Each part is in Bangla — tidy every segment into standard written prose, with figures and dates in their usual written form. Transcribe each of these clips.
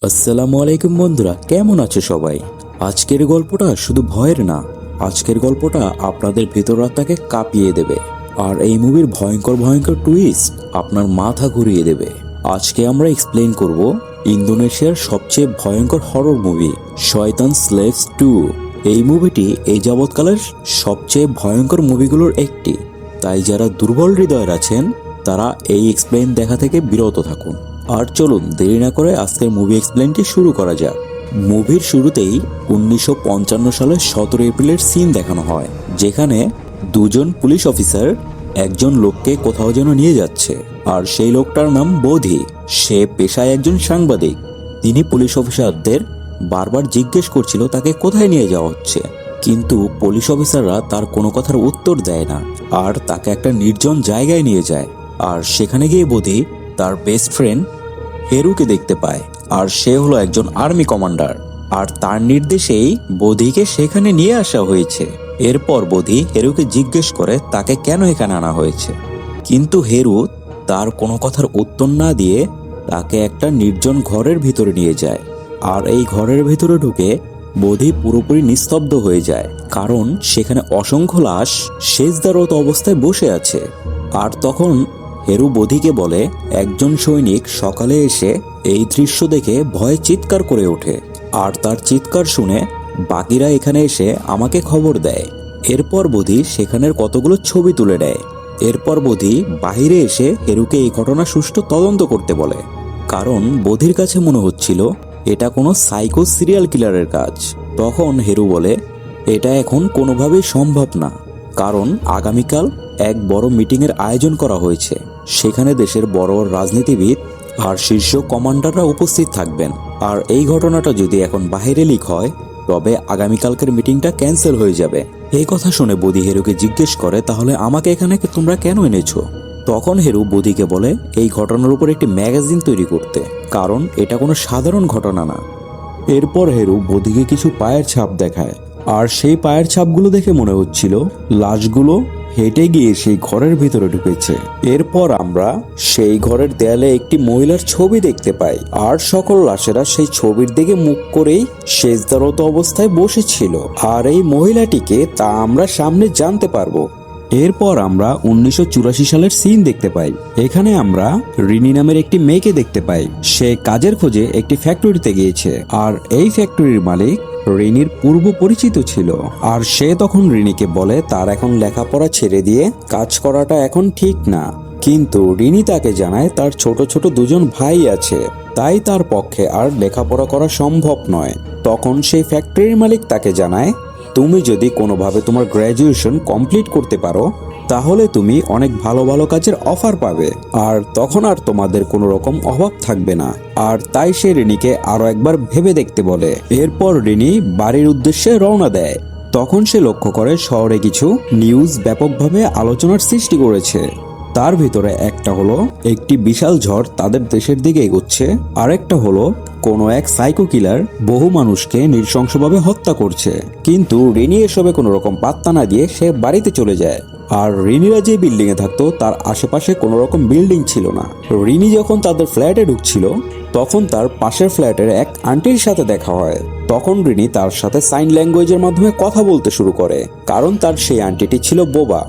আসসালামু আলাইকুম বন্ধুরা, কেমন আছে সবাই? আজকের গল্পটা শুধু ভয়ের না, আজকের গল্পটা আপনাদের ভেতর আত্মাকে কাঁপিয়ে দেবে। আর এই মুভির ভয়ঙ্কর ভয়ঙ্কর টুইস্ট আপনার মাথা ঘুরিয়ে দেবে। আজকে আমরা এক্সপ্লেইন করব ইন্দোনেশিয়ার সবচেয়ে ভয়ঙ্কর হরর মুভি শয়তান স্লেভস 2। এই মুভিটি এই যাবৎকালের সবচেয়ে ভয়ঙ্কর মুভিগুলোর একটি। তাই যারা দুর্বল হৃদয়ের আছেন তারা এই এক্সপ্লেইন দেখা থেকে বিরত থাকুন। আর চলুন দেরি না করে আজকের মুভি এক্সপ্লেনটি শুরু করা যাক। মুভির শুরুতেই 1955 সালের 17 এপ্রিলের সিন দেখানো হয়, যেখানে দুজন পুলিশ অফিসার একজন লোককে কোথাও যেন নিয়ে যাচ্ছে। আর সেই লোকটার নাম বোধি। সে পেশায় একজন সাংবাদিক। তিনি পুলিশ অফিসারদের বারবার জিজ্ঞেস করছিল তাকে কোথায় নিয়ে যাওয়া হচ্ছে, কিন্তু পুলিশ অফিসাররা তার কোনো কথার উত্তর দেয় না আর তাকে একটা নির্জন জায়গায় নিয়ে যায়। আর সেখানে গিয়ে বোধি তার বেস্ট ফ্রেন্ড হেরুকে দেখতে পায়। আর সে হলো একজন আর্মি কমান্ডার, আর তার নির্দেশেই বোধিকে সেখানে নিয়ে আসা হয়েছে। এরপর বোধি হেরুকে জিজ্ঞেস করে তাকে কেন এখানে আনা হয়েছে, কিন্তু হেরু তার কোনো কথার উত্তর না দিয়ে তাকে একটা নির্জন ঘরের ভিতরে নিয়ে যায়। আর এই ঘরের ভিতরে ঢুকে বোধি পুরোপুরি নিস্তব্ধ হয়ে যায়, কারণ সেখানে অসংখ্য লাশ সেজদারত অবস্থায় বসে আছে। আর তখন হেরু বোধিকে বলে একজন সৈনিক সকালে এসে এই দৃশ্য দেখে ভয়ে চিৎকার করে ওঠে, আর তার চিৎকার শুনে বাকিরা এখানে এসে আমাকে খবর দেয়। এরপর বোধি সেখানের কতগুলো ছবি তুলে দেয়। এরপর বোধি বাহিরে এসে হেরুকে এই ঘটনা সুষ্ঠু তদন্ত করতে বলে, কারণ বোধির কাছে মনে হচ্ছিল এটা কোনো সাইকো সিরিয়াল কিলারের কাজ। তখন হেরু বলে এটা এখন কোনোভাবেই সম্ভব না, কারণ আগামীকাল এক বড় মিটিংয়ের আয়োজন করা হয়েছে। সেখানে দেশের বড় বড় রাজনীতিবিদ আর শীর্ষ কমান্ডাররা উপস্থিত থাকবেন। আর এই ঘটনাটা যদি এখন বাইরে লিক হয় তবে আগামীকালকের মিটিংটা ক্যান্সেল হয়ে যাবে। এই কথা শুনে বোধি হেরুকে জিজ্ঞেস করে তাহলে আমাকে এখানে তোমরা কেন এনেছো? তখন হেরু বোধিকে বলে এই ঘটনার উপর একটি ম্যাগাজিন তৈরি করতে, কারণ এটা কোনো সাধারণ ঘটনা না। এরপর হেরু বোধিকে কিছু পায়ের ছাপ দেখায়, আর সেই পায়ের ছাপগুলো দেখে মনে হচ্ছিল লাশগুলো হেঁটে গিয়ে সেই ঘরের ভিতরে ঢুকেছে। এরপর আমরা সেই ঘরের দেয়ালে একটি মহিলার ছবি দেখতে পাই, আর সকল লাশেরা সেই ছবির দিকে মুখ করেই সেজদারত অবস্থায় বসেছিল। আর এই মহিলাটিকে তা আমরা সামনে জানতে পারবো। এরপর আমরা 1984 সালের সিন দেখতে পাই। এখানে আমরা রিনি নামের একটি মেয়েকে দেখতে পাই। সে কাজের খোঁজে একটি ফ্যাক্টরিতে গিয়েছে, আর এই ফ্যাক্টরির মালিক রিনির পূর্ব পরিচিত ছিল। আর সে তখন রিনিকে বলে তার এখন লেখাপড়া ছেড়ে দিয়ে কাজ করাটা এখন ঠিক না, কিন্তু রিনি তাকে জানায় তার ছোট ছোট দুজন ভাই আছে, তাই তার পক্ষে আর লেখাপড়া করা সম্ভব নয়। তখন সেই ফ্যাক্টরির মালিক তাকে জানায় তুমি যদি কোনোভাবে তোমার গ্র্যাজুয়েশন কমপ্লিট করতে পারো তাহলে তুমি অনেক ভালো ভালো কাজের অফার পাবে, আর তখন আর তোমাদের কোনো রকম অভাব থাকবে না। আর তাই সে রিনিকে আরো একবার ভেবে দেখতে বলে। এরপর রিনি বাড়ির উদ্দেশ্যে রওনা দেয়। তখন সে লক্ষ্য করে শহরে কিছু নিউজ ব্যাপকভাবে আলোচনার সৃষ্টি করেছে। তার ভিতরে একটা হলো একটি বিশাল ঝড় তাদের দেশের দিকে এগোচ্ছে, আরেকটা হলো কোনো এক সাইকো কিলার বহু মানুষকে নৃশংসভাবে হত্যা করছে। কিন্তু রিনি এসবে কোনো রকম পাত্তা না দিয়ে সে বাড়িতে চলে যায়। আর রিনিরা যে বিল্ডিং এ থাকতো তার আশেপাশে কোনো রকম বিল্ডিং ছিল না। রিনি যখন তাদের ফ্ল্যাটে ঢুকছিল তখন তার পাশের ফ্ল্যাটের এক আন্টির সাথে দেখা হয়। তখন রিনি তার সাথে সাইন ল্যাঙ্গুয়েজের মাধ্যমে কথা বলতে শুরু করে, কারণ তার সেই আন্টিটি ছিল বোবা।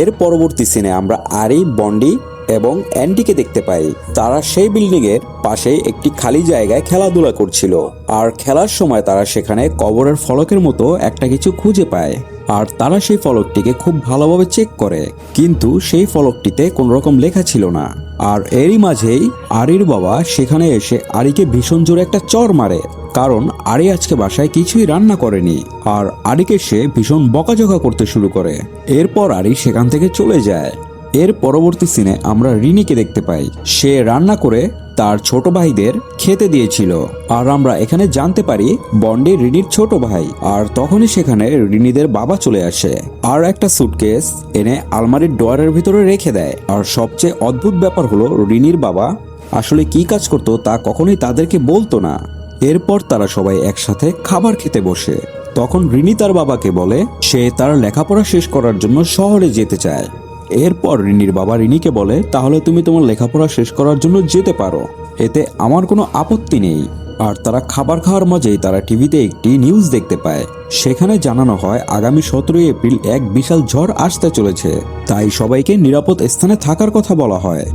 এর পরবর্তী সিনে আমরা আরি, বন্ডি এবং অ্যান্ডিকে দেখতে পাই। তারা সেই বিল্ডিং এর পাশে একটি খালি জায়গায় খেলাধুলা করছিল, আর খেলার সময় তারা সেখানে কবরের ফলকের মতো একটা কিছু খুঁজে পায়। আর তারা সেই ফলকটিকে খুব ভালোভাবে চেক করে, কিন্তু সেই ফলকটিতে কোনো রকম লেখা ছিল না। আর এরই মাঝেই আরির বাবা সেখানে এসে আরিকে ভীষণ জোরে একটা চড় মারে, কারণ আরি আজকে বাসায় কিছুই রান্না করেনি। আর আরিকে সে ভীষণ বকাঝকা করতে শুরু করে। এরপর আরি সেখান থেকে চলে যায়। এর পরবর্তী সিনে আমরা রিনিকে দেখতে পাই। সে রান্না করে তার ছোট ভাইদের খেতে দিয়েছিল, আর আমরা এখানে জানতে পারি বন্ডি রিনির ছোট ভাই। আর তখনই সেখানে রিনিদের বাবা চলে আসে, আর একটা সুটকেস এনে আলমারির ড্রয়ারের ভিতরে রেখে দেয়। আর সবচেয়ে অদ্ভুত ব্যাপার হলো রিনির বাবা আসলে কি কাজ করতো তা কখনোই তাদেরকে বলতো না। এরপর তারা সবাই একসাথে খাবার খেতে বসে। তখন রিনি তার বাবাকে বলে সে তার লেখাপড়া শেষ করার জন্য শহরে যেতে চায়। এরপর রিনির বাবা রিনিকে বলে তাহলে তুমি তোমার লেখাপড়া শেষ করার জন্য যেতে পারো, এতে আমার কোনো আপত্তি নেই। আর তারা খাবার খাওয়ার মাঝেই তারা টিভিতে একটি নিউজ দেখতে পায়। সেখানে জানানো হয় আগামী 17 এপ্রিল এক বিশাল ঝড় আসতে চলেছে, তাই সবাইকে নিরাপদ স্থানে থাকার কথা বলা হয়।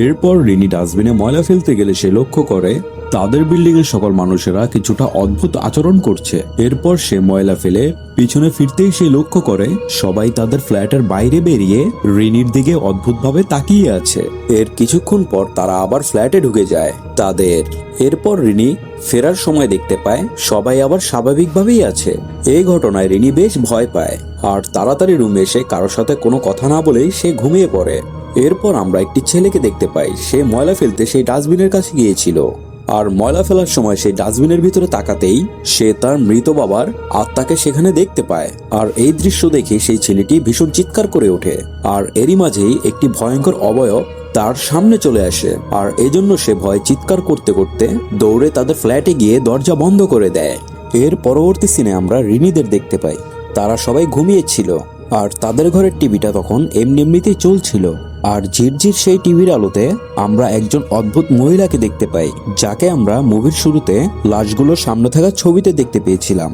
এরপর রিনি ডাস্টবিনে ময়লা ফেলতে গেলে সে লক্ষ্য করে তাদের বিল্ডিং এর সকল মানুষেরা কিছুটা অদ্ভুত আচরণ করছে। এরপর সে ময়লা ফেলে পিছনে ফিরতেই সে লক্ষ্য করে সবাই তাদের ফ্ল্যাটের বাইরে বেরিয়ে রিনির দিকে অদ্ভুতভাবে তাকিয়ে আছে। এর কিছুক্ষণ পর তারা আবার ফ্ল্যাটে ঢুকে যায় তাদের। এরপর রিনি ফেরার সময় দেখতে পায় সবাই আবার স্বাভাবিকভাবেই আছে। এই ঘটনায় রিনি বেশ ভয় পায় আর তাড়াতাড়ি রুমে এসে কারোর সাথে কোনো কথা না বলেই সে ঘুমিয়ে পড়ে। এরপর আমরা একটি ছেলেকে দেখতে পাই, সে ময়লা ফেলতে সেই ডাস্টবিনের কাছে গিয়েছিল আর ময়লা ফেলার সময় সেই ডাস্টবিনের ভিতরে তাকাতেই সে তার মৃত বাবার আত্মাকে সেখানে দেখতে পায়। আর এই দৃশ্য দেখে সেই ছেলেটি ভীষণ চিৎকার করে ওঠে আর এরই মাঝেই একটি ভয়ঙ্কর অবয়ব তার সামনে চলে আসে আর এজন্য সে ভয়ে চিৎকার করতে করতে দৌড়ে তাদের ফ্ল্যাটে গিয়ে দরজা বন্ধ করে দেয়। এর পরবর্তী সিনে আমরা রিনিদের দেখতে পাই, তারা সবাই ঘুমিয়েছিল আর তাদের ঘরের টিভিটা তখন এমনিতেই চলছিল। আর ঝিরঝির সেই টিভির আলোতে আমরা একজন অদ্ভুত মহিলাকে দেখতে পাই, যাকে আমরা মুভির শুরুতে লাশগুলোর সামনে থাকা ছবিতে দেখতে পেয়েছিলাম।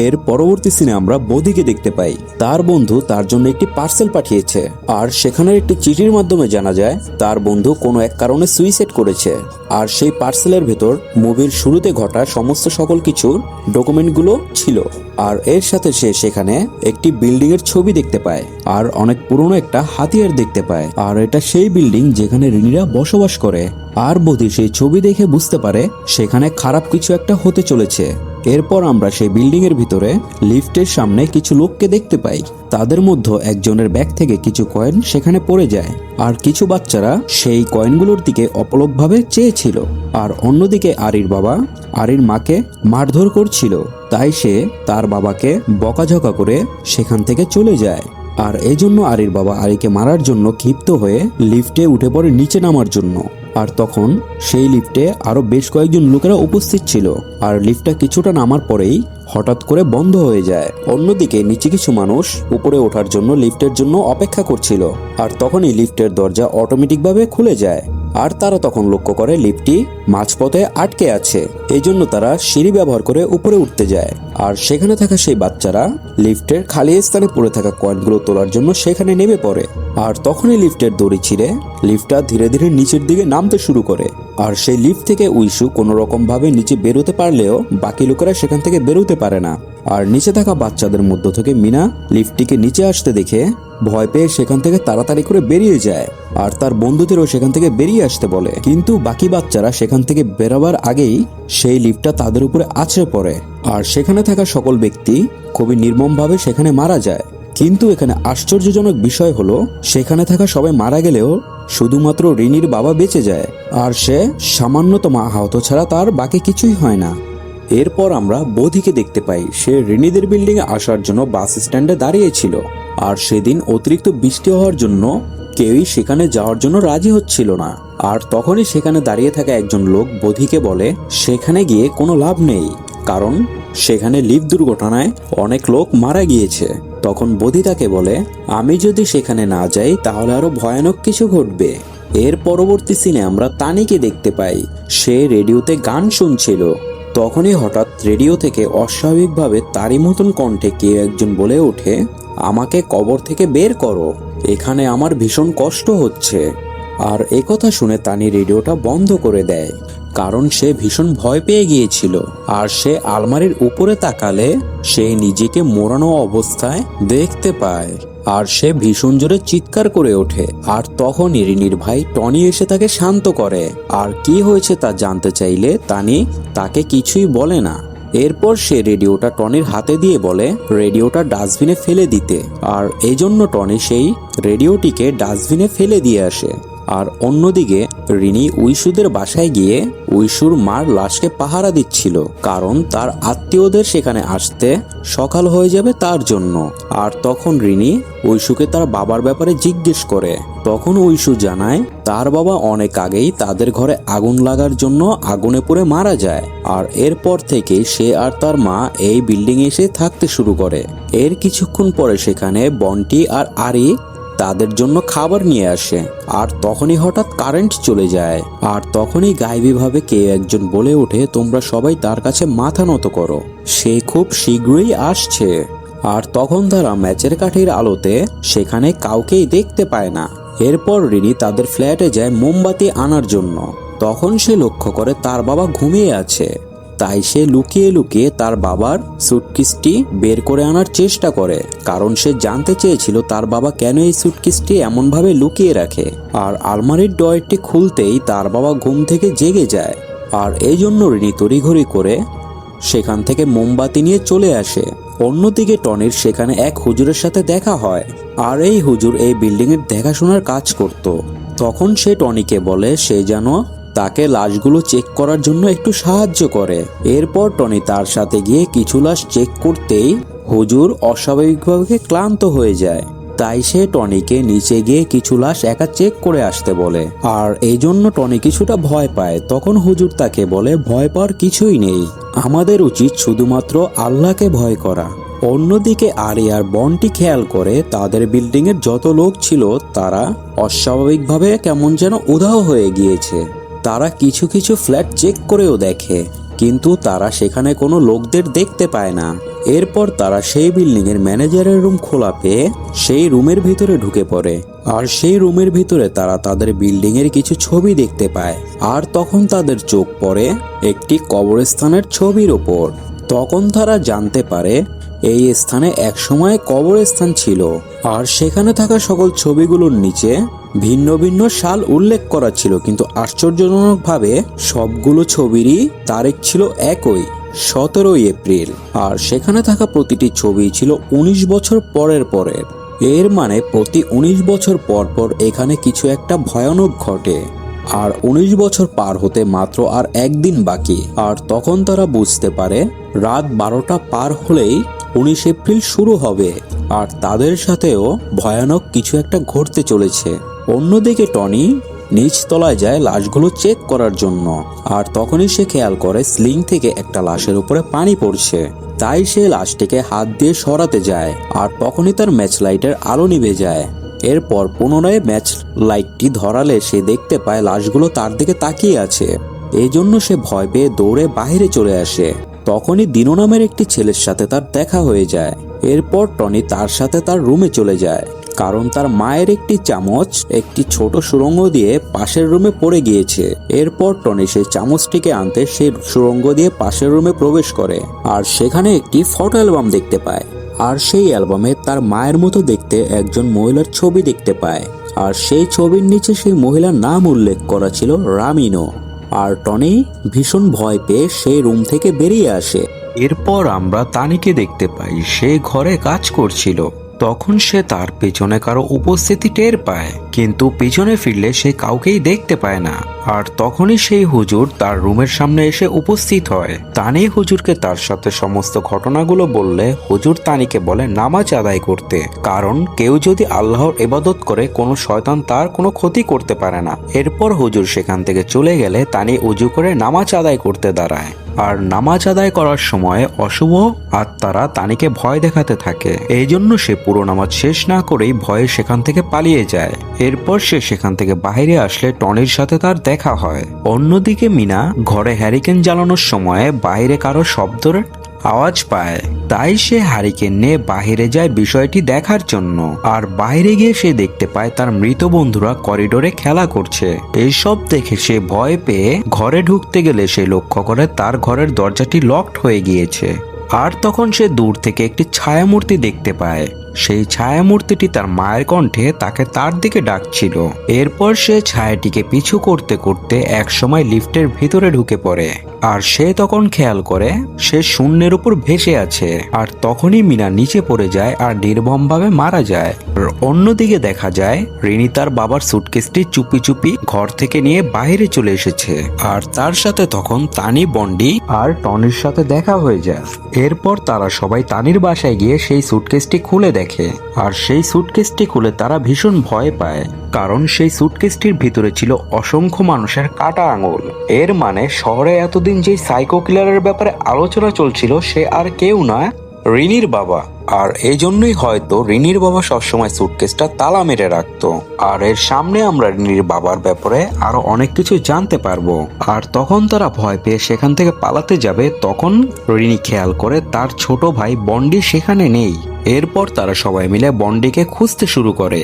এর পরবর্তী সিনে আমরা বধিকে দেখতে পাই, তার বন্ধু তার জন্য একটি পার্সেল পাঠিয়েছে আর সেখানের একটি চিঠির মাধ্যমে জানা যায় তার বন্ধু কোনো এক কারণে সুইসাইড করেছে। আর সেই পার্সেলের ভেতর মুভির শুরুতে ঘটা সমস্ত সকল কিছুর ডকুমেন্টগুলো ছিল। আর এর সাথে সে সেখানে একটি বিল্ডিং এর ছবি দেখতে পায় আর অনেক পুরনো একটা হাতিয়ার দেখতে পায়। আর এটা সেই বিল্ডিং যেখানে রিনিরা বসবাস করে। আর বধি সেই ছবি দেখে বুঝতে পারে সেখানে খারাপ কিছু একটা হতে চলেছে। এরপর আমরা সেই বিল্ডিং এর ভিতরে লিফটের সামনে কিছু লোককে দেখতে পাই, তাদের মধ্যে একজনের ব্যাগ থেকে কিছু কয়েন সেখানে পড়ে যায় আর কিছু বাচ্চারা সেই কয়েনগুলোর দিকে অপলকভাবে চেয়েছিল। আর অন্যদিকে আরির বাবা আরির মাকে মারধর করছিল, তাই সে তার বাবাকে বকাঝকা করে সেখান থেকে চলে যায়। আর এজন্য আরির বাবা আরিকে মারার জন্য ক্ষিপ্ত হয়ে লিফটে উঠে পড়ে নিচে নামার জন্য। আর তখন সেই লিফটে আরো বেশ কয়েকজন লোকেরা উপস্থিত ছিল আর লিফটটা কিছুটা নামার পরেই হঠাৎ করে বন্ধ হয়ে যায়। অন্যদিকে নিচে কিছু মানুষ উপরে ওঠার জন্য লিফটের জন্য অপেক্ষা করছিল আর তখনই লিফটের দরজা অটোমেটিকভাবে খুলে যায়। আর তারা তখন লক্ষ্য করে লিফটটি মাঝপথে আটকে আছে, এই জন্য তারা সিঁড়ি ব্যবহার করে উপরে উঠতে যায়। আর সেখানে থাকা সেই বাচ্চারা লিফটের খালি স্থানে পড়ে থাকা কয়েনগুলো তোলার জন্য সেখানে নেমে পড়ে। আর তখনই লিফটের দড়ি ছিঁড়ে লিফটটা ধীরে ধীরে নিচের দিকে নামতে শুরু করে। আর সেই লিফট থেকে উইশু কোনো রকম ভাবে নিচে বেরোতে পারলেও বাকি লোকেরা সেখান থেকে বেরোতে পারে না। আর নিচে থাকা বাচ্চাদের মধ্য থেকে মিনা লিফটটিকে নিচে আসতে দেখে ভয় পেয়ে সেখান থেকে তাড়াতাড়ি করে বেরিয়ে যায় আর তার বন্ধুদেরও সেখান থেকে বেরিয়ে আসতে বলে। কিন্তু বাকি বাচ্চারা সেখান থেকে বেরোবার আগেই সেই লিফটটা তাদের উপরে আছড়ে পড়ে আর সেখানে থাকা সকল ব্যক্তি খুবই নির্মমভাবে সেখানে মারা যায়। কিন্তু এখানে আশ্চর্যজনক বিষয় হলো সেখানে থাকা সবাই মারা গেলেও শুধুমাত্র রিনির বাবা বেঁচে যায় আর সে সামান্যতম আহত ছাড়া তার বাকি কিছুই হয় না। এরপর আমরা বধিকে দেখতে পাই, সে রিনিদের বিল্ডিং এ আসার জন্য বাস স্ট্যান্ডে দাঁড়িয়েছিল আর সেদিন অতিরিক্ত বৃষ্টি হওয়ার জন্য কেউই সেখানে যাওয়ার জন্য রাজি হচ্ছিল না। আর তখনই সেখানে দাঁড়িয়ে থাকা একজন লোক বধিকে বলে সেখানে গিয়ে কোনো লাভ নেই, কারণ সেখানে লিফট দুর্ঘটনায় অনেক লোক মারা গিয়েছে। তখন বধি তাকে বলে আমি যদি সেখানে না যাই তাহলে আরো ভয়ানক কিছু ঘটবে। এর পরবর্তী সিনে আমরা তানিকে দেখতে পাই, সে রেডিওতে গান শুনছিল। তখনই হঠাৎ রেডিও থেকে অস্বাভাবিকভাবে তারই মতন কণ্ঠে কেউ একজন বলে ওঠে আমাকে কবর থেকে বের করো, এখানে আমার ভীষণ কষ্ট হচ্ছে। আর একথা শুনে তানি রেডিওটা বন্ধ করে দেয়, কারণ সে ভীষণ ভয় পেয়ে গিয়েছিল। আর সে আলমারির উপরে তাকালে সে নিজেকে মোড়ানো অবস্থায় দেখতে পায় আর সে ভীষণ জোরে চিৎকার করে ওঠে। আর তখন রিনির ভাই টনি এসে তাকে শান্ত করে আর কি হয়েছে তা জানতে চাইলে তানি তাকে কিছুই বলে না। এরপর সে রেডিওটা টনির হাতে দিয়ে বলে রেডিওটা ডাস্টবিনে ফেলে দিতে, আর এজন্য টনি সেই রেডিওটিকে ডাস্টবিনে ফেলে দিয়ে আসে। আর অন্যদিকে রিনি উইশুদের বাসায় গিয়ে উইশুর মার লাশকে পাহারা দিচ্ছিল, কারণ তার আত্মীয়দের সেখানে আসতে সকাল হয়ে যাবে তার জন্য। আর তখন রিনি উইশুকে তার বাবার ব্যাপারে জিজ্ঞেস করে, তখন উইশু জানায় তার বাবা অনেক আগেই তাদের ঘরে আগুন লাগার জন্য আগুনে পুড়ে মারা যায়। আর এরপর থেকে সে আর তার মা এই বিল্ডিং এ এসে থাকতে শুরু করে। এর কিছুক্ষণ পরে সেখানে বন্টি আর আরি তাদের জন্য খাবার নিয়ে আসে। আর তখনই হঠাৎ কারেন্ট চলে যায়। আর তখনই গায়েবীভাবে কে একজন বলে ওঠে, তোমরা সবাই তার কাছে মাথা নত করো, সে খুব শীঘ্রই আসছে। আর তখন তারা ম্যাচের কাঠির আলোতে সেখানে কাউকেই দেখতে পায় না। এরপর রিনি তাদের ফ্ল্যাটে যায় মোমবাতি আনার জন্য। তখন সে লক্ষ্য করে তার বাবা ঘুমিয়ে আছে। তাই সে লুকিয়ে লুকিয়ে তার বাবার সুটকেসটি বের করে আনার চেষ্টা করে, কারণ সে জানতে চেয়েছিল তার বাবা কেন এই সুটকেসটি এমনভাবে লুকিয়ে রাখে। আর আলমারির ডয়ারটি খুলতেই তার বাবা ঘুম থেকে জেগে যায়। আর এই জন্য রিনি তড়িঘড়ি করে সেখান থেকে মোমবাতি নিয়ে চলে আসে। অন্যদিকে টনির সেখানে এক হুজুরের সাথে দেখা হয়। আর এই হুজুর এই বিল্ডিং এর দেখাশোনার কাজ করত। তখন সে টনিকে বলে সে যেন তাকে লাশগুলো চেক করার জন্য একটু সাহায্য করে। এরপর টনি তার সাথে গিয়ে কিছু লাশ চেক করতেই হুজুর অস্বাভাবিকভাবে ক্লান্ত হয়ে যায়। তাই সে টনিকে নিচে গিয়ে কিছু লাশ একা চেক করে আসতে বলে। আর এই জন্য টনি কিছুটা ভয় পায়। তখন হুজুর তাকে বলে, ভয় পাওয়ার কিছুই নেই, আমাদের উচিত শুধুমাত্র আল্লাহকে ভয় করা। অন্যদিকে আরি আর বন্টি খেয়াল করে তাদের বিল্ডিং এর যত লোক ছিল তারা অস্বাভাবিকভাবে কেমন যেন উধাও হয়ে গিয়েছে। তারা কিছু কিছু ফ্ল্যাট চেক করেও দেখে, কিন্তু তারা সেখানে কোনো লোকদের দেখতে পায় না। এরপর তারা সেই বিল্ডিং এর ম্যানেজারের রুম খোলা পেয়ে সেই রুমের ভিতরে ঢুকে পড়ে। আর সেই রুমের ভিতরে তারা তাদের বিল্ডিং এর কিছু ছবি দেখতে পায়। আর তখন তাদের চোখ পড়ে একটি কবরস্থানের ছবির ওপর। তখন তারা জানতে পারে এই স্থানে একসময় কবরস্থান ছিল। আর সেখানে থাকা সকল ছবিগুলোর নিচে ভিন্ন ভিন্ন সাল উল্লেখ করা ছিল, কিন্তু আশ্চর্যজনকভাবে সবগুলো ছবিরই তারিখ ছিল একই, 17 এপ্রিল। আর সেখানে থাকা প্রতিটি ছবি ছিল 19 বছর পরের। এর মানে প্রতি 19 বছর পর পর এখানে কিছু একটা ভয়ানক ঘটে। আর 19 বছর পার হতে মাত্র আর একদিন বাকি। আর তখন তারা বুঝতে পারে রাত 12টা পার হলেই 19 এপ্রিল শুরু হবে। আর তাদের সাথেও ভয়ানক কিছু একটা ঘটতে চলেছে। অন্যদিকে টনি নিচ তলায় যায় লাশগুলো চেক করার জন্য। আর তখনই সে খেয়াল করে স্লিং থেকে একটা লাশের উপরে পানি পড়ছে। তাই সে লাশটিকে হাত দিয়ে সরাতে যায়। আর তখনই তার ম্যাচ লাইটের আলো নিভে যায়। এরপর পুনরায় ম্যাচ লাইটটি ধরালে সে দেখতে পায় লাশগুলো তার দিকে তাকিয়ে আছে। এই জন্য সে ভয় পেয়ে দৌড়ে বাইরে চলে আসে। তখনই দিনো নামের একটি ছেলের সাথে তার দেখা হয়ে যায়। এরপর টনি তার সাথে তার রুমে চলে যায়, কারণ তার মায়ের একটি চামচ একটি ছোট সুড়ঙ্গ দিয়ে পাশের রুমে পড়ে গিয়েছে। এরপর টনি সেই চামচটিকে আনতে সেই সুড়ঙ্গ দিয়ে পাশের রুমে প্রবেশ করে। আর সেখানে একটি ফটো অ্যালবাম দেখতে পায়। আর সেই অ্যালবামে তার মায়ের মতো দেখতে একজন মহিলার ছবি দেখতে পায়। আর সেই ছবির নিচে সেই মহিলার নাম উল্লেখ করা ছিল রামিনো। আর টনি ভীষণ ভয় পেয়ে সেই রুম থেকে বেরিয়ে আসে। এরপর আমরা তানিকে দেখতে পাই, সে ঘরে কাজ করছিল। তখন সে তার পেছনে কারো উপস্থিতি টের পায়, কিন্তু পেছনে ফিরলে সে কাউকেই দেখতে পায় না। আর তখনই সেই হুজুর তার রুমের সামনে এসে উপস্থিত হয়। তানি হুজুরকে তার সাথে সমস্ত ঘটনাগুলো বললে হুজুর তানিকে বলে নামাজ আদায় করতে, কারণ কেউ যদি আল্লাহর ইবাদত করে কোনো শয়তান তার কোনো ক্ষতি করতে পারে না। এরপর হুজুর সেখান থেকে চলে গেলে তানি উজু করে নামাজ আদায় করতে দাঁড়ায়। আর নামাজ আদায় করার সময় অশুভ আত্মারা তানিকে ভয় দেখাতে থাকে। এই জন্য সে পুরো নামাজ শেষ না করেই ভয়ে সেখান থেকে পালিয়ে যায়। এরপর সে সেখান থেকে বাইরে আসলে টনির সাথে তার দেখা হয়। অন্যদিকে মিনা ঘরে হ্যারিকেন জ্বালানোর সময় বাইরে কারো শব্দের আওয়াজ পায়। তাই সে হারিকেন নিয়ে বাহিরে যায় বিষয়টি দেখার জন্য। আর বাইরে গিয়ে সে দেখতে পায় তার মৃত বন্ধুরা করিডোরে খেলা করছে। এইসব দেখে সে ভয় পেয়ে ঘরে ঢুকতে গেলে সে লক্ষ্য করে তার ঘরের দরজাটি লকড হয়ে গিয়েছে। আর তখন সে দূর থেকে একটি ছায়ামূর্তি দেখতে পায়। সেই ছায়ামূর্তিটি তার মায়ের কণ্ঠে তাকে তার দিকে ডাকছিল। এরপর সে ছায়াটিকে পিছু করতে করতে একসময় লিফটের ভিতরে ঢুকে পড়ে। আর সে তখন খেয়াল করে সে শূন্যের উপর ভেসে আছে। আর তখনই মিনা নিচে পড়ে যায় আর নির্মমভাবে মারা যায়। আর অন্যদিকে দেখা যায় রিনি তার বাবার সুটকেসটি চুপি চুপি ঘর থেকে নিয়ে বাইরে চলে এসেছে। আর তার সাথে তখন তানি, বন্ডি আর টনির সাথে দেখা হয়ে যায়। এরপর তারা সবাই তানির বাসায় গিয়ে সেই সুটকেসটি খুলে দেখে। আর সেই সুটকেসটি খুলে তারা ভীষণ ভয় পায়, কারণ সেই সুটকেসটির ভিতরে ছিল অসংখ্য মানুষের কাটা আঙুল। এর মানে শহরে এতদিন যে সাইকো কিলারের ব্যাপারে আলোচনা চলছিল সে আর কেউ নয়, রিনির বাবা। আর এই জন্যই হয়তো রিনির বাবা সবসময় সুটকেসটা তালা মেরে রাখতো। আর এর সামনে আমরা রিনির বাবার ব্যাপারে আরো অনেক কিছু জানতে পারবো। আর তখন তারা ভয় পেয়ে সেখান থেকে পালাতে যাবে, তখন রিনি খেয়াল করে তার ছোট ভাই বন্ডি সেখানে নেই। এরপর তারা সবাই মিলে বন্ডিকে খুঁজতে শুরু করে।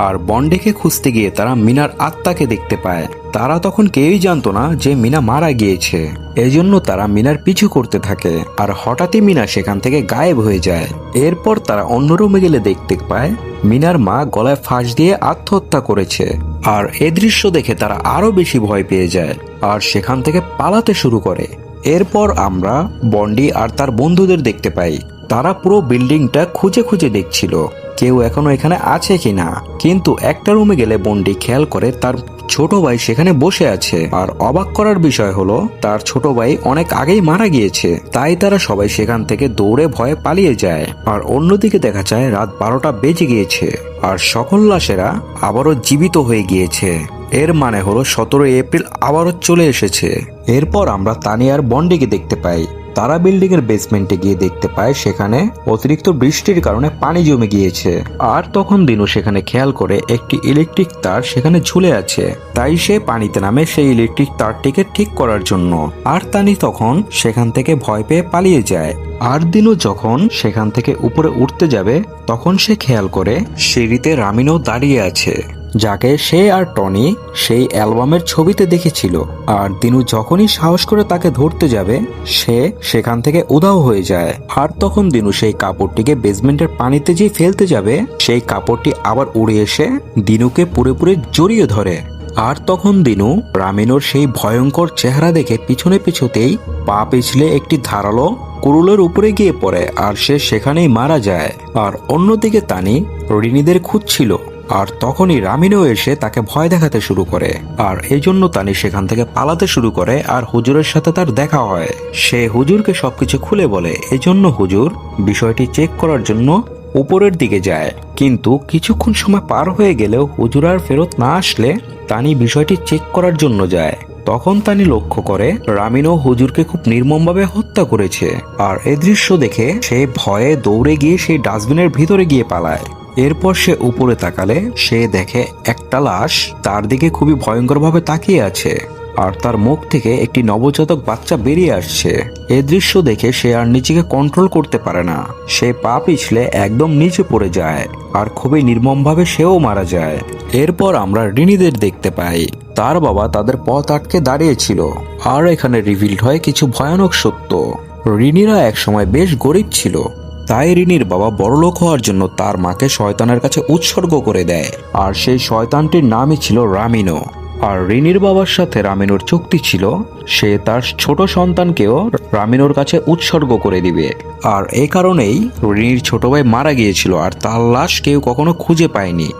আর বন্ডিকে খুঁজতে গিয়ে তারা মিনার আত্মাকে দেখতে পায়। তারা তখন কেউই জানতো না যে মিনা মারা গিয়েছে, এজন্য তারা মিনার পিছু করতে থাকে। আর হঠাৎই মিনা সেখান থেকে গায়েব হয়ে যায়। এরপর তারা অন্য রুমে গেলে দেখতে পায় মিনার মা গলায় ফাঁস দিয়ে আত্মহত্যা করেছে। আর এ দৃশ্য দেখে তারা আরো বেশি ভয় পেয়ে যায় আর সেখান থেকে পালাতে শুরু করে। এরপর আমরা বন্ডি আর তার বন্ধুদের দেখতে পাই। তারা পুরো বিল্ডিংটা খুঁজে খুঁজে দেখছিল কেউ এখনো এখানে আছে কিনা। কিন্তু একটা রুমে গেলে বন্ডি খেয়াল করে তার ছোট ভাই সেখানে বসে আছে। আর অবাক করার বিষয় হলো তার ছোট ভাই অনেক আগেই মারা গিয়েছে। তাই তারা সবাই সেখান থেকে দৌড়ে ভয়ে পালিয়ে যায়। আর অন্যদিকে দেখা যায় রাত 12টা বেজে গিয়েছে আর সকল লাশেরা আবারও জীবিত হয়ে গিয়েছে। এর মানে হলো 17 এপ্রিল আবারও চলে এসেছে। এরপর আমরা তানিয়ার বন্ডিকে দেখতে পাই। তারা বিল্ডিং এর বেসমেন্টে গিয়ে দেখতে পায় সেখানে অতিরিক্ত বৃষ্টির কারণে পানি জমে গিয়েছে। আর তখন দিনু সেখানে খেয়াল করে একটি ইলেকট্রিক তার সেখানে ঝুলে আছে। তাই সে পানিতে নামে সেই ইলেকট্রিক তারটিকে ঠিক করার জন্য। আর তানি তখন সেখান থেকে ভয় পেয়ে পালিয়ে যায়। আর দিনু যখন সেখান থেকে উপরে উঠতে যাবে তখন সে খেয়াল করে সিঁড়িতে রামিনও দাঁড়িয়ে আছে, যাকে সে আর টনি সেই অ্যালবামের ছবিতে দেখেছিল। আর দিনু যখনই সাহস করে তাকে ধরতে যাবে সে সেখান থেকে উধাও হয়ে যায়। আর তখন দিনু সেই কাপড়টিকে বেসমেন্টের পানিতে যে ফেলতে যাবে সেই কাপড়টি আবার উড়ে এসে দিনুকে পুরোপুরি জড়িয়ে ধরে। আর তখন দিনু রামিনোর সেই ভয়ঙ্কর চেহারা দেখে পিছনে পিছতেই পা পিছলে একটি ধারালো কুরুলের উপরে গিয়ে পড়ে আর সে সেখানেই মারা যায়। আর অন্যদিকে তানি রিনিদের খুঁজছিল। আর তখনই রামিনো এসে তাকে ভয় দেখাতে শুরু করে। আর এই জন্য তানি সেখান থেকে পালাতে শুরু করে। আর হুজুরের সাথে তার দেখা হয়। সে হুজুরকে সবকিছু খুলে বলে। এজন্য হুজুর বিষয়টি চেক করার জন্য উপরের দিকে যায়। কিন্তু কিছুক্ষণ সময় পার হয়ে গেলেও হুজুর আর ফেরত না আসলে তানি বিষয়টি চেক করার জন্য যায়। তখন তানি লক্ষ্য করে রামিনো হুজুরকে খুব নির্মমভাবে হত্যা করেছে। আর এই দৃশ্য দেখে সে ভয়ে দৌড়ে গিয়ে সেই ডাস্টবিনের ভিতরে গিয়ে পালায়। এরপর সে উপরে তাকালে সে দেখে একটা লাশ তার দিকে খুবই ভয়ঙ্করভাবে তাকিয়ে আছে। আর তার মুখ থেকে একটি নবজাতক বাচ্চা বেরিয়ে আসছে। এই দৃশ্য দেখে সে আর নিজেকে কন্ট্রোল করতে পারে না। সে পা পিছলে একদম নিচে পড়ে যায় আর খুবই নির্মমভাবে সেও মারা যায়। এরপর আমরা রিনিদের দেখতে পাই। তার বাবা তাদের পথ আটকে দাঁড়িয়েছিল। আর এখানে রিভিলড হয় কিছু ভয়ানক সত্য। রিনিরা একসময় বেশ গরিব ছিল। তাই রিনির বাবা বড়লোক হওয়ার জন্য তার মাকে শয়তানের কাছে উৎসর্গ করে দেয়। আর সেই শয়তানটির নামই ছিল রামিনো। আর রিনির বাবার সাথে রামিনোর চুক্তি ছিল সে তার ছোট সন্তানকেও রামিনোর কাছে উৎসর্গ করে দিবে। আর এই কারণেই রিনির ছোট ভাই মারা গিয়েছিল আর তার লাশ কেউ কখনো খুঁজে পায়নি।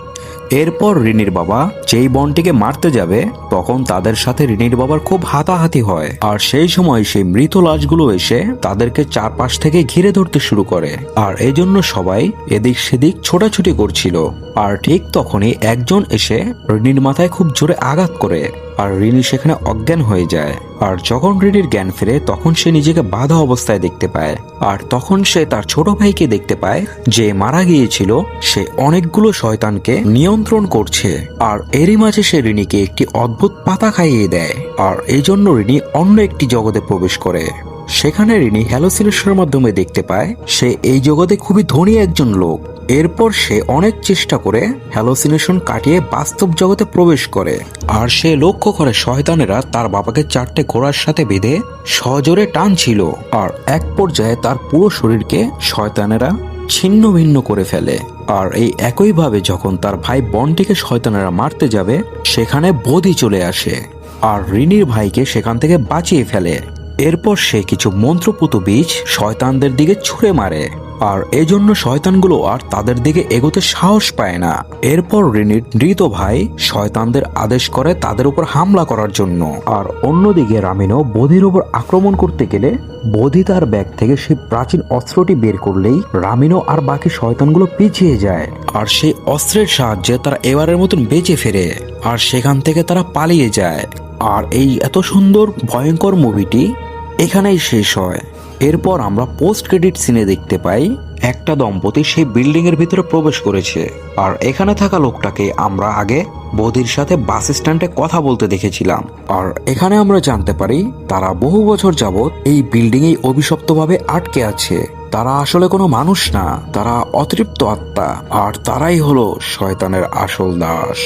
এরপর রিনির বাবা যেই বনটিকে মারতে যাবে তখন তাদের সাথে রিনির বাবার খুব হাতাহাতি হয়। আর সেই সময় সেই মৃত লাশগুলো এসে তাদেরকে চারপাশ থেকে ঘিরে ধরতে শুরু করে। আর এই জন্য সবাই এদিক সেদিক ছোটাছুটি করছিল। আর ঠিক তখনই একজন এসে রিনির মাথায় খুব জোরে আঘাত করে আর রিনি সেখানে অজ্ঞান হয়ে যায়। আর যখন রিনির জ্ঞান ফিরে তখন সে নিজেকে বাঁধা অবস্থায় দেখতে পায়। আর তখন সে তার ছোট ভাইকে দেখতে পায় যে মারা গিয়েছিল সে অনেকগুলো শয়তানকে নিয়ন্ত্রণ করছে। আর এরই মাঝে সে রিনিকে একটি অদ্ভুত পাতা খাইয়ে দেয়। আর এই জন্য রিনি অন্য একটি জগতে প্রবেশ করে। সেখানে রিনি হ্যালোসিনেশনের মাধ্যমে দেখতে পায় সে এই জগতে খুবই ধনী একজন লোক। এরপর সে অনেক চেষ্টা করে হ্যালোসিনেশন কাটিয়ে বাস্তব জগতে প্রবেশ করে। আর সে লক্ষ্য করে শয়তানেরা তার বাবাকে 4টে ঘোড়ার সাথে বেঁধে সজোরে টানছিল। আর এক পর্যায়ে তার পুরো শরীরকে শয়তানেরা ছিন্ন ভিন্ন করে ফেলে। আর এই একইভাবে যখন তার ভাই বনটিকে শয়তানেরা মারতে যাবে সেখানে বধি চলে আসে আর রিনির ভাইকে সেখান থেকে বাঁচিয়ে ফেলে। এরপর সে কিছু মন্ত্রপুত বীজ শয়তানদের দিকে ছুঁড়ে মারে। আর এজন্য শয়তানগুলো আর তাদের দিকে এগোতে সাহস পায় না। এরপর রিনির মৃত ভাই শয়তানদের আদেশ করে তাদের উপর হামলা করার জন্য। আর অন্যদিকে রামিনো বধির উপর আক্রমণ করতে গেলে বধি তার ব্যাগ থেকে সেই প্রাচীন অস্ত্রটি বের করলেই রামিনো আর বাকি শয়তানগুলো পিছিয়ে যায়। আর সেই অস্ত্রের সাহায্যে তারা এবারের মতন বেঁচে ফেরে আর সেখান থেকে তারা পালিয়ে যায়। আর এই এত সুন্দর ভয়ঙ্কর মুভিটি এখানেই শেষ হয়। এরপর আমরা পোস্ট ক্রেডিট সিনে দেখতে পাই একটা দম্পতি সেই বিল্ডিং এর ভিতরে প্রবেশ করেছে। আর এখানে থাকা লোকটাকে আমরা আগে বৌদির সাথে বাস স্ট্যান্ডে কথা বলতে দেখেছিলাম। আর এখানে আমরা জানতে পারি তারা বহু বছর যাবৎ এই বিল্ডিং এই অভিশপ্তভাবে আটকে আছে। তারা আসলে কোনো মানুষ না, তারা অতৃপ্ত আত্মা, আর তারাই হলো শয়তানের আসল দাস।